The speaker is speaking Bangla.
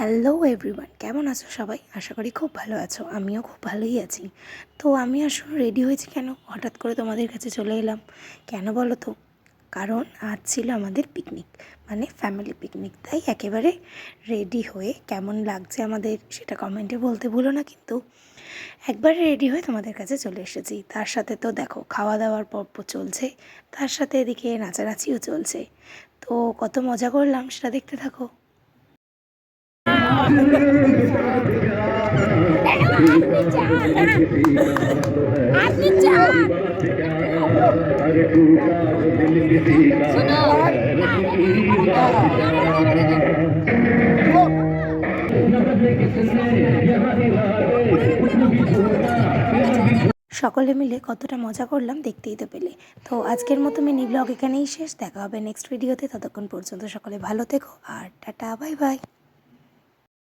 হ্যালো এভরিওয়ান, কেমন আছো সবাই? আশা করি খুব ভালো আছো। আমিও খুব ভালোই আছি। তো আমি আসলে রেডি হয়েছি কেন, হঠাৎ করে তোমাদের কাছে চলে এলাম কেন বলো তো? কারণ আজ ছিল আমাদের পিকনিক, মানে ফ্যামিলি পিকনিক। তাই একেবারে রেডি হয়ে কেমন লাগছে আমাদের সেটা কমেন্টে বলতে ভুলো না কিন্তু। একবারে রেডি হয়ে তোমাদের কাছে চলে এসেছি। তার সাথে তো দেখো খাওয়া দাওয়ার পর্ব চলছে, তার সাথে এদিকে নাচানাচিও চলছে। তো কত মজা করলাম সেটা দেখতে থাকো। আপনি চান শুনো সকলে মিলে কতটা মজা করলাম দেখতেই তো পেলে। তো আজকের মতো মিনি ব্লগ এখানেই শেষ। দেখা হবে নেক্সট ভিডিওতে। ততক্ষণ পর্যন্ত সকলে ভালো থেকো আর টাটা, বাই বাই।